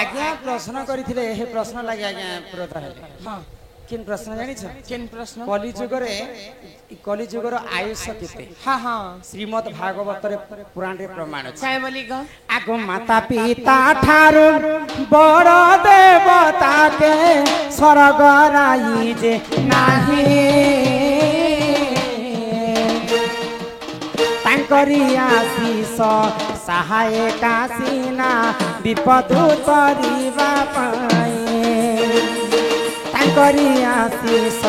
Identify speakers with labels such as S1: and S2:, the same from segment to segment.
S1: आज्ञा प्रश्न करथिले हे प्रश्न लागि आज्ञा पुरता हेले
S2: हां
S1: किन प्रश्न जानि छ
S2: केन प्रश्न
S1: कली जुगर आयुष केते
S2: हां हां
S1: श्रीमद् भागवत रे पुराण रे प्रमाण छ
S2: काय बोली ग
S1: आगो माता पिता ठारू बड़ देवता के स्वर्ग राई जे नाही तांकरी आशीष सहायका सीना विपद तरिबा पाए तांकरी आशीष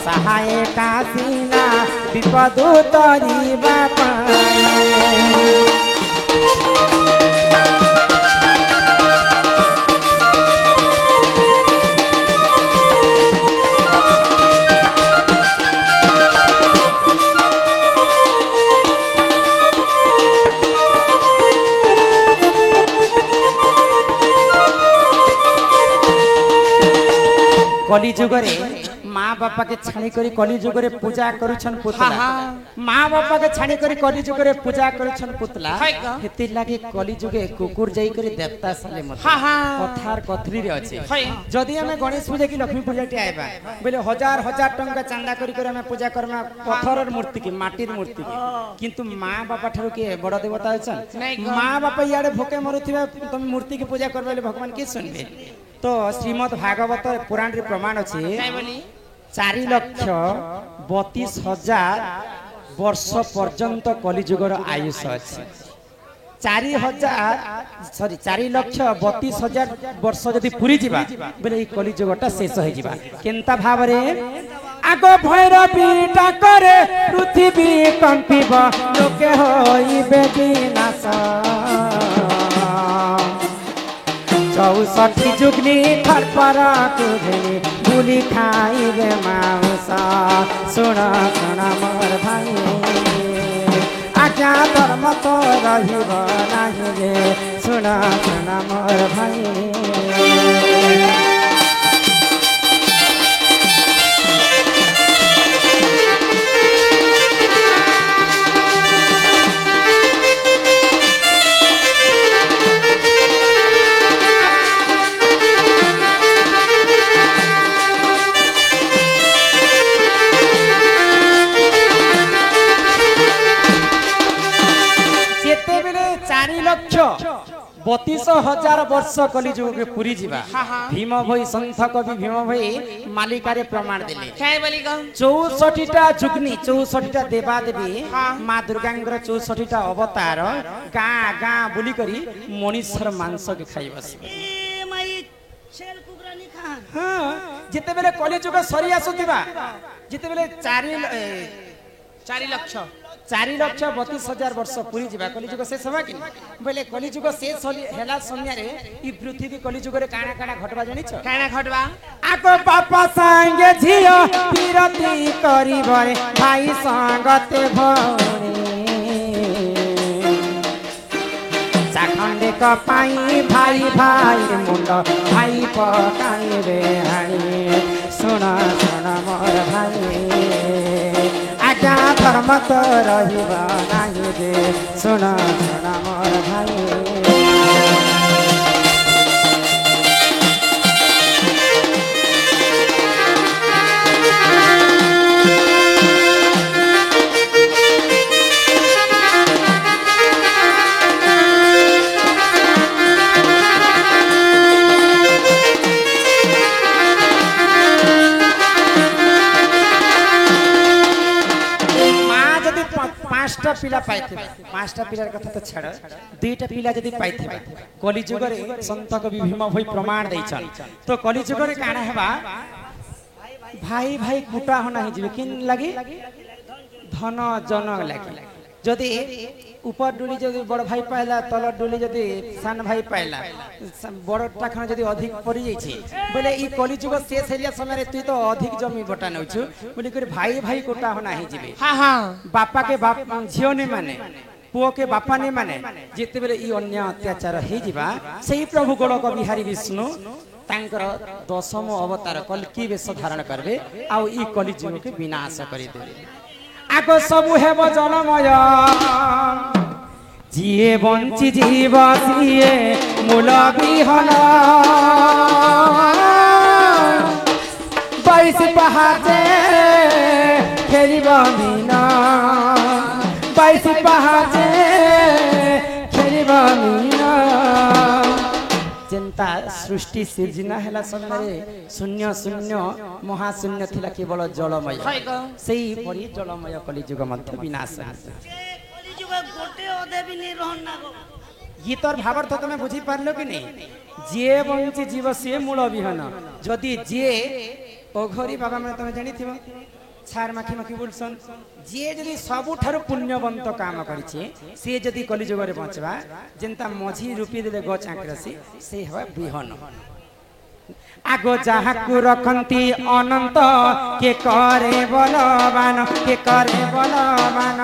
S1: सहायका सीना विपद तरिबा पाए कली जुगरे माँ बापा के छाणी करी कली जुगरे पूजा करुछन पुतला माँ बापा के छाणी करी कली जुगरे पूजा करुछन पुतला हेति लागे कली जुगे कुकुर जाई करी देवता साले मत कथार कथरी रे अछि जदी हमें गणेश पूजा की लक्ष्मी पूजा टी आइबा बोले हजार हजार टंका चंदा करी करी हमें पूजा करमा पत्थरर मूर्ति की माटीर मूर्ति की किंतु माँ बापा ठारो के बड़ देवता अछन माँ बापा याडे भोके मरुथिबा तुम मूर्ति की पूजा करबेले भगवान के सुनबे तो श्रीमद् भागवत पुराण रे प्रमाण अछि 4,32,000 वर्ष पर्यंत कलिजुगर आयुष अछि 4,32,000 वर्ष जदि पूरी जिबा बोले कलिजुगटा शेष हो जिबा केनता भाव रे आगो भैरवी करे पृथ्वी कंपिब लोके होइबे विनाश 64 जुगनी थरपरा तुझे बुली खाइबे माउसा सुन सुन मोर भाई आज्ञा धर्म तो रहिब नाही रे सुन सुन मोर भाई लक्ष 32,000 वर्ष कलिजुग के पूरी जिबा भीम भई संथ कवि भीम भई मालिकारे प्रमाण देले
S2: काय बोली ग
S1: 64टा जुगनी 64टा देवा देवी मां दुर्गांगर 64टा अवतार गाँ गाँ बुली करी मनुष्यर मांस के खाई बस
S3: ए माई छेल कुकरा नि खा
S1: हां जेते बेले कलिजुग सरी आसुतिबा जेते बेले 4,32,000 वर्ष पूरी जिबा कलिजुग शेष हवा कि बोले कलिजुग शेष हेला समय रे ई पृथ्वी कलिजुग रे काना काना घटबा जानि छ
S2: काना घटबा
S1: आको पापा संगे झियो पिरती करिबरे भाई संगते भौणी चाखंडे क पाई भाई भाई मुंड भाई पकाई रे हाणी सुन सुन मोर भाई आज्ञा धर्म तो रहिबा नाही रे सुन सुन मोर भाई पांचटा पिला पाइथे पांचटा पिलार कथा तो छाड़ दुईटा पिला जदी पाइथे कलिजुग रे संत कवि भीम भई प्रमाण दैछन तो कलिजुग रे काना हेबा भाई भाई कुटा हो नाही जिवे किन लागि धन जन लागि जदी ऊपर डुली जदी बड़ भाई पाइला तल डुली जदी सान भाई पाइला बड़टा खान जदी अधिक पड़ी जाइछि बोले ई कलिजुग शेष हेलिया समय रे तू तो अधिक जमी बटा नउछु बोली कर भाई भाई कोटा हो नाही जिवे
S2: हां हां
S1: बापा के बाप झियो ने माने पुओ के बापा ने माने जेते बेले ई अन्य अत्याचार हे जिबा सही प्रभु गोलक बिहारी विष्णु तांकर दशम अवतार कल्की वेश धारण करबे आ ई कलिजुग के विनाश करि देबे आगो सब हेब जनमय जिए बंची जीव सिए मूल विहन 22 पहाचे खेलिब मीन 22 पहाचे खेलिब मीन जेन्ता सृष्टि सिर्जना हेला समय शून्य शून्य महाशून्य थिला केवल जलमय सेही परि जलमय कलिजुग मध्य विनाश
S3: कलिजुग गोटे अधे भी नहीं रहन ना गो
S1: गीतर भावार्थ तुम बुझी पारलो कि नहीं जे बंची जीव से मूल विहन जदि जे ओघरी बाबा मैं तुम जानी थिबो छार माखी माखी बोलसन जे जदि सबुठारु पुण्यवंत काम करिछि से जदि कलिजुग रे बचबा जेंता मझी रूपी देले गच आंकरसी से हवा विहन आगो जाहाकु रखंती अनंत के करे बलवान के करे बलवान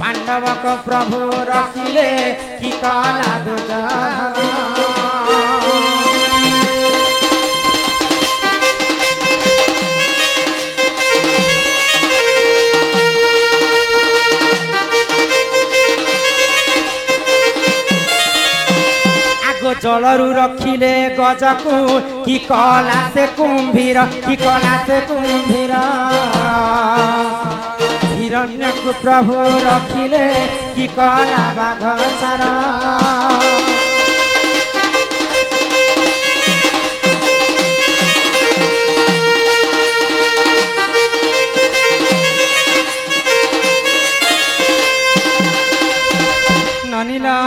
S1: पांडव को प्रभु रखिले कि काला दुर्जन जलरू रखिले गजकू कि कला से कुंभीर कि कला से कुंभीर हिरण्य को प्रभु रखिले कि कला बाघ सारा ननीला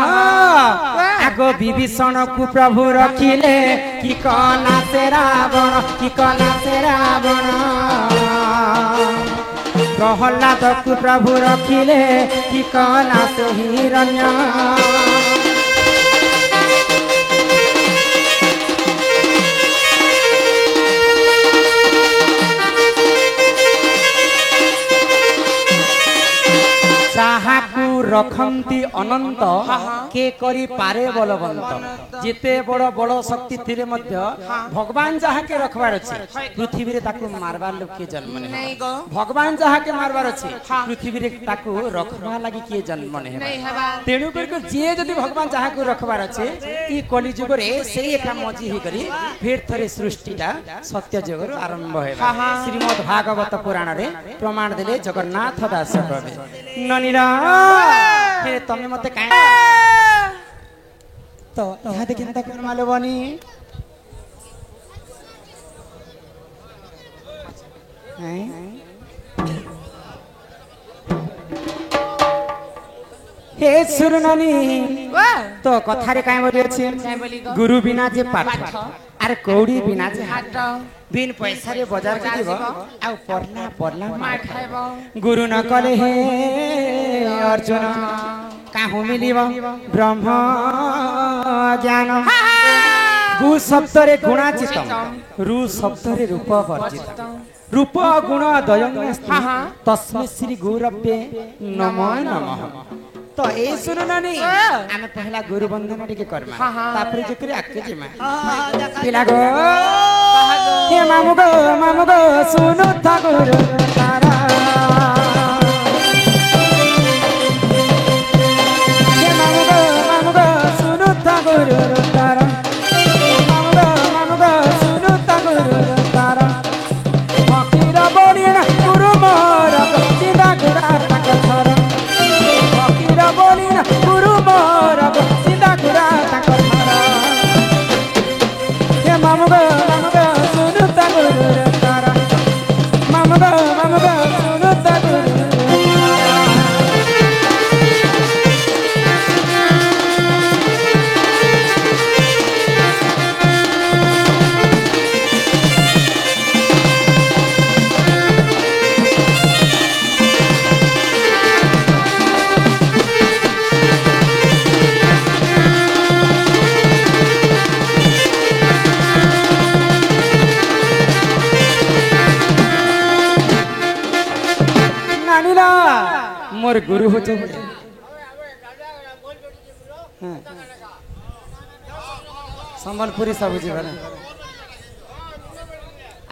S1: आगो विभीषण को प्रभु रखिले कि कला से रावण कि कला से रावण प्रहलाद को प्रभु रखिले कि कला से हिरण्य साहाकू रखंती अनंत के करी पारे बलवंत जिते बड़ बड़ शक्ति थिले मध्य भगवान जहा के रखबार अछि पृथ्वी रे ताकू मारबार लोक के जन्म नै भगवान जहा के मारबार अछि पृथ्वी रे ताकू रखबा लागि के जन्म नै तेनु कर जे जदी भगवान जहा को रखबार अछि ई कलि जुग रे सेही एका मजी ही करी फेर थरे सृष्टिटा सत्य जुग रो आरंभ हेबा श्रीमद् भागवत पुराण रे प्रमाण देले जगन्नाथ दास कवि ननीरा हे तमे मते काई तो यहाँ देखिन तक मालो बनी हे सुरनानी तो कथारे काई बोली अछि गुरु बिना जे पाठ आर कौड़ी बिना जे हाट बिन पैसा रे बाजार के जीव आ पढ़ला पढ़ला मार खाइबो गुरु न कले हे अर्जुन काहू मिलिब ब्रह्म ज्ञान गु शब्द रे गुणाचितम रु शब्द रे रूप वर्जित रूप गुण दयंग तस्मै श्री गुरव्ये नमो नमः तो ए सुनो ना नहीं आमे पहला गुरु बंधन टिके करमा तापरे जकरी आके जिमा पिला गो हे मामू गो सुनो था गुरु तारा हे मामू गो सुनो था गुरु तारा मामू गो सुनो था गुरु तारा फकीर बोलिना गुरु मोर सीधा गुरा तक थरा बोलिना गुरु मोर सीधा गुरा तक थरा हे मामू गो सुनु ता गुरु तारा मामू गो सुनु ता गुरु मोर गुरु हो संबलपुरी सब जीवन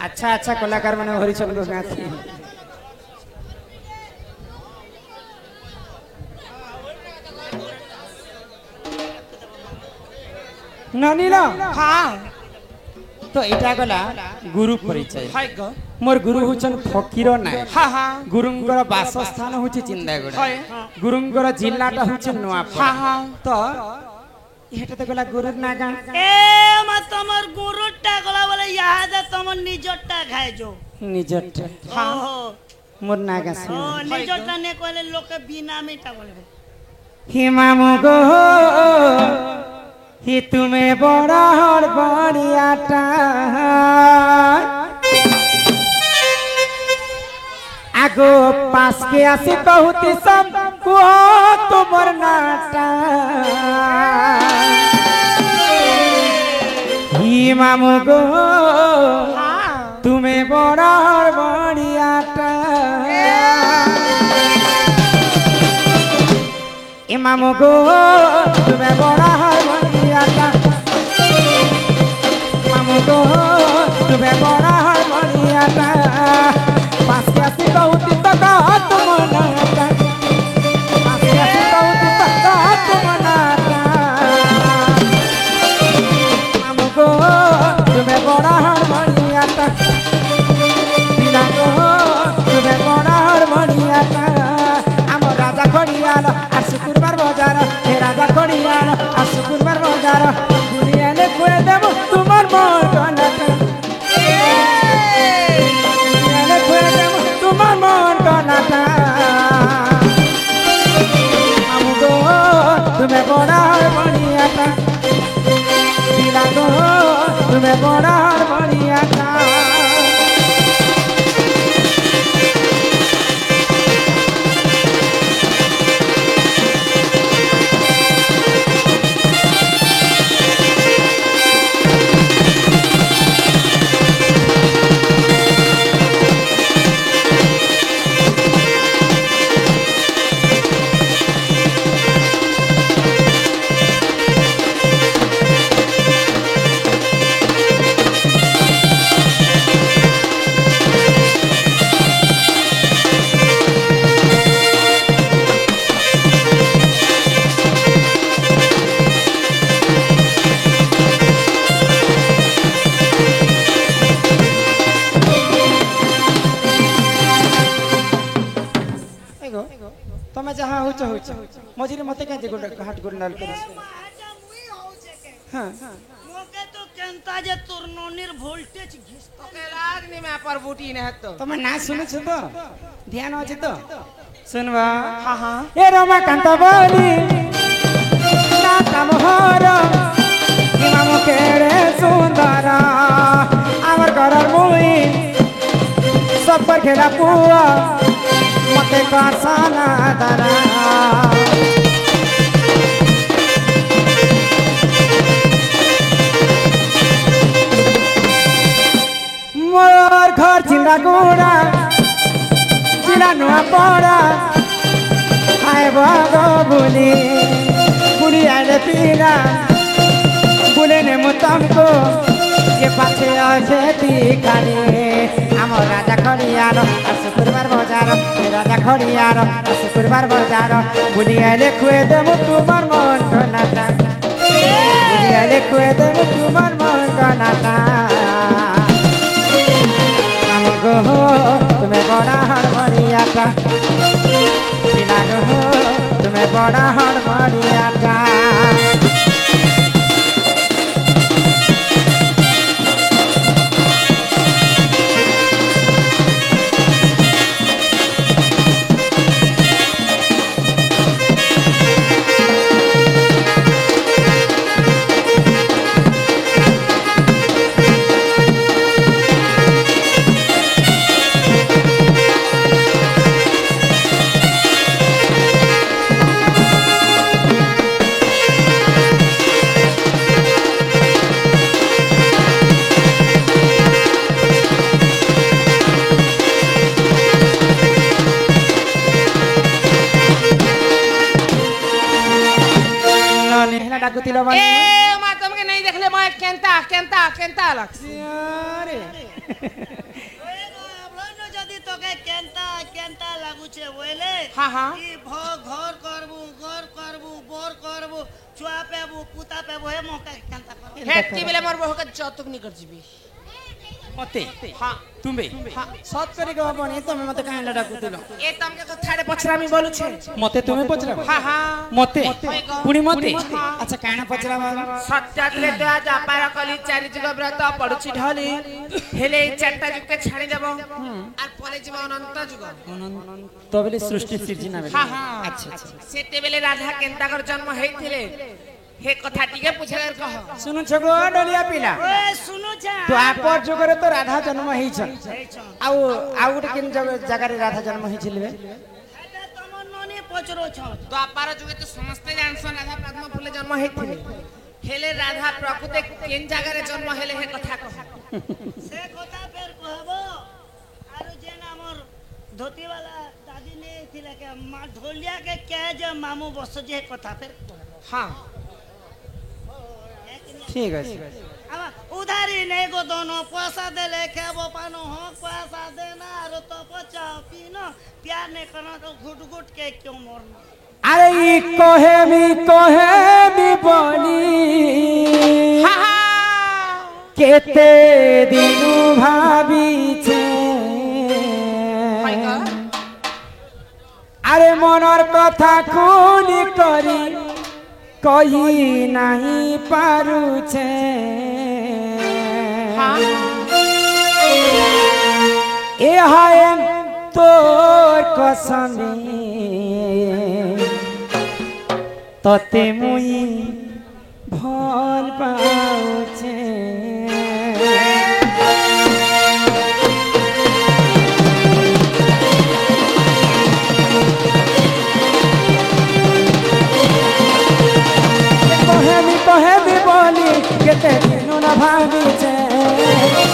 S1: अच्छा अच्छा कलाकार माने हरिचंद्र गाथी ননিলা
S2: হ্যাঁ
S1: তো এটা গলা গুরু পরিচয়
S2: হাই গো
S1: মোর গুরু হচ্ছেন ফকির নাই
S2: হ্যাঁ হ্যাঁ
S1: গুরুঙ্গর বাসস্থান হচ্ছে চিন্তাগড়
S2: হয়
S1: গুরুঙ্গর জিল্লাটা হচ্ছে নোয়াপাড়া
S2: হ্যাঁ হ্যাঁ
S1: তো এটা তো গলা গুরুর নাগা
S3: এ মা তোমার গুরুটা গলা বলে ইহাদে তোমার নিজরটা খাইছো
S1: নিজরটা
S2: হ্যাঁ
S1: মোর নাগা
S3: ও
S1: শুন
S3: নিজরটা নে কইলে লোকে বিনামিটা বলবে
S1: হিমাম গো হি তুমি বড় হর বড়িয়াটা আগো পাসকে আসি কহুতি সব কুহ তোমার নাটা হিমাম গো তুমি বড় হর বড়িয়াটা ইমাম গো তুমি বড় হারমোনিয়াটা ইমাম গো তুমি বড় হারমোনিয়াটা পাশে আসি কৌতি তো তোমার নাটা পাশে আসি কৌতি তো তোমার নাটা ইমাম গো তুমি বড় হারমোনিয়াটা বিনা গো তুমি বড় হারমোনিয়াটা আমার রাজা খড়িয়াল আর শুক্রবার বাজার হে রাজা খড়িয়াল আর শুক্রবার বাজার গুলিয়ালে করে দেব তোমার মন কানাটা গুলিয়ালে করে দেব তোমার মন কানাটা আমু গো তুমি বড় হারমোনিয়াটা দিলা গো তুমি বড় হারমোনিয়াটা তুমি যাহা হচ্ছে হচ্ছে মঝিরে মতে কাজে হাট গুন্ডাল করিস
S3: আচ্ছা মুই হউছে কে
S1: হ্যাঁ
S3: মোকে তো কেনতা যে তোর ননির ভোল্টেজ ঘিসতো
S2: ওকে লাগনি মে पर बूटी ने है तो
S1: তোমার না শুনেছ তো ধ্যান আছে তো শুনবা
S2: হ্যাঁ হ্যাঁ
S1: এ রমাকান্ত বলি না কামহর ইমাম কেড়ে সুন্দর আমার ঘরের মুই সব খেলা পুয়া মতে কাসানা দারা মোর ঘর চিন্তা গুড়া চিলা নোয়া পড়া হায় বাগো বুলি বুলি আইলে পিরা বুলে নে মুতমকো যে পাছে আছে তিখানি আমার রাজা খড়িয়ার আর শুক্রবার বাজার রাজা খড়িয়ার আর শুক্রবার বাজার বুলি আইলে খুয়ে দেব তোমার মন কানাটা বুলি আইলে খুয়ে দেব তোমার মন কানাটা আমার গো তুমি বড় হারমোনিয়াটা বিনা গো তুমি বড় হারমোনিয়াটা ডাকুতিল
S2: ए मा तुमके नहीं देखले मैं केंता केंता केंता लगस
S1: আরে
S3: যদি তোকে কেনতা কেনতা লাগুছে বলে
S2: হ্যাঁ হ্যাঁ
S3: কি ঘর করবু বোর করবু ছুয়া পেবু পুতা পেবু হে মোকে কেনতা কর
S2: হেটি বেলে মোর বহু কে যতক নি কর জিবি
S1: মতে
S2: হ্যাঁ
S1: তুমি সৎ করি গো বনি তুমি মতে কাইলা ডাকুতিল
S2: এ তমকে কথাড়ে পছরা আমি বলুছে
S1: মতে তুমি পচরা
S2: হ্যাঁ হ্যাঁ
S1: মতে পুনি মতে আচ্ছা কানা পচরা
S2: সত্যাগ্রে তো আজ আপার কলি চারি যুগ ব্রত পড়ুছি ঢলি হেলে এই চারটা যুগকে ছাড়ি দেব আর পরে যাব অনন্ত যুগ
S1: তো বলে সৃষ্টি সৃজনা বেলে
S2: হ্যাঁ হ্যাঁ
S1: আচ্ছা আচ্ছা
S2: সেতে বেলে রাধা কেন্তাকর জন্ম হইতিলে হে কথা টিকে পুছার কহ
S1: শুনুছ গো ডলিয়া পিলা
S3: ওই শুনো যা
S1: দ্বাপর যুগরে তো রাধা জন্ম হইছন আউ আউ গোটে কিন জায়গারে রাধা জন্ম হইছিলবে
S3: এটা তোমার ননি পচরছ
S2: দ্বাপার যুগে তো সমস্ত জানছন রাধা পদ্ম ফুলে জন্ম হইতিলে হেলে রাধা প্রকৃতি কেন জায়গারে জন্ম হেলে হে কথা কহ
S3: সে কথা ফের কহব আর যে আমার ধোতিওয়ালা দাদি নে থিলা কে মা ঢোলিয়া কে যে মামু বস যে কথা ফের
S2: হ্যাঁ
S1: ঠিক আছে
S3: আমার উধারি নেই গো দোনো পয়সা দেলে খেবো পানো হক পয়সা দেনা আর তো পচাও পিনো প্যার নে করো তো ঘুট ঘুট के क्यों मरना
S1: আরে ই কহে মি বলি
S2: হ্যাঁ হ্যাঁ
S1: কেতে দিনু ভাবিছে আরে মনর কথা খুলি করি কই নাহি পারুছে এ হয় তোর কসমে ততে মুই ভাল পাউছে কহেবি বলি কেতে দিনু না ভাবিছে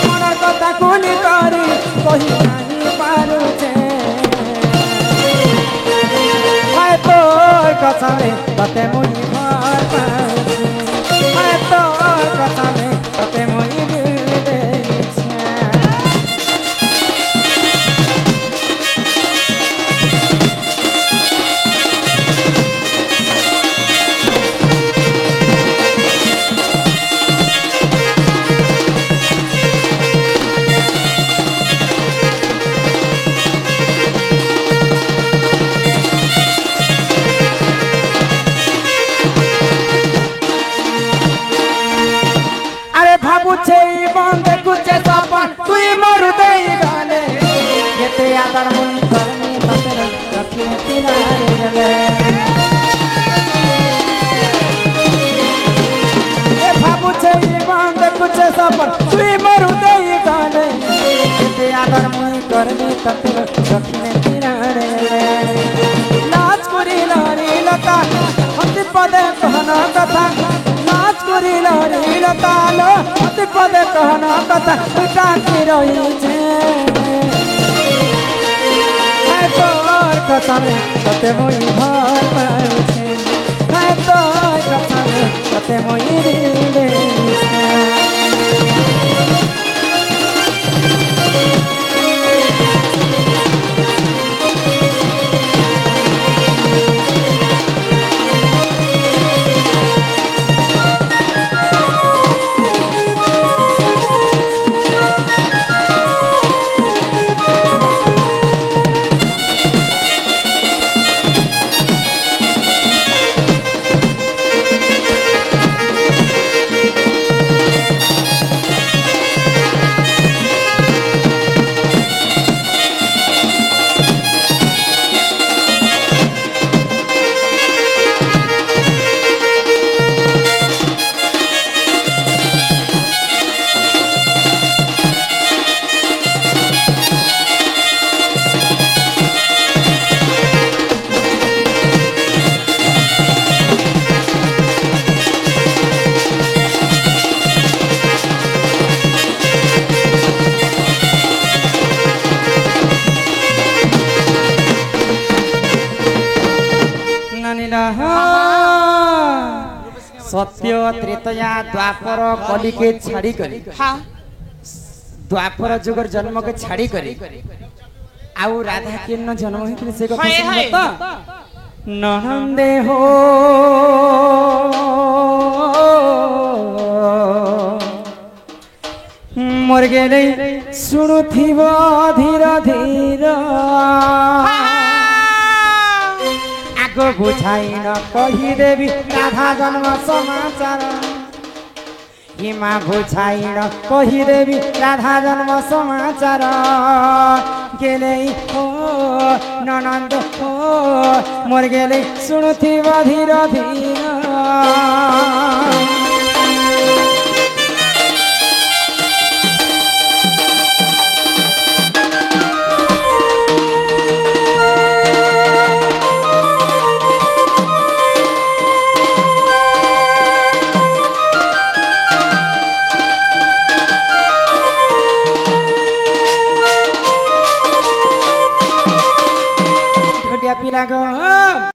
S1: মনের কথা খুলি করি কহি নাহি পারুছে হায় তোর কসমে ততে মুই ভাল পাউছে হায় তোর কসমে ততে মুই বিদেছে ভাবুছে বন্ধে কুচে সপন তুই মরু দেই গানে যেতে আদার মন করনি ততে রাখি তিনারে গেলে এ ভাবুছে বন্ধে কুচে সপন তুই মরু দেই গানে যেতে আদার মন করনি ততে রাখি তিনারে গেলে নাচ করি নারী লতা অতি পদে কহন কথা নাচ করি নারী লতা অতি পদে কহন কথা কাটি রইছে তোর কসমে ততে মই ভাল পাইছে তোর কসমে ততে মই দিলে सत्य त्रेतया द्वापर कली के छाड़ी करी
S2: हाँ
S1: द्वापर जुगर जन्म के छाड़ी करी आउ राधा किन्न जन्म होइथिले से कथा सुनत ननंदे हो मोर गेले सुनुथिब धीर धीर आगो बुझाई न कहिदेवी राधा जन्म समाचार हिमा बुझाई न कहिदेवी राधा जन्म समाचार गेले हो ननंद हो मोर गेले सुनुथिब धीर धीर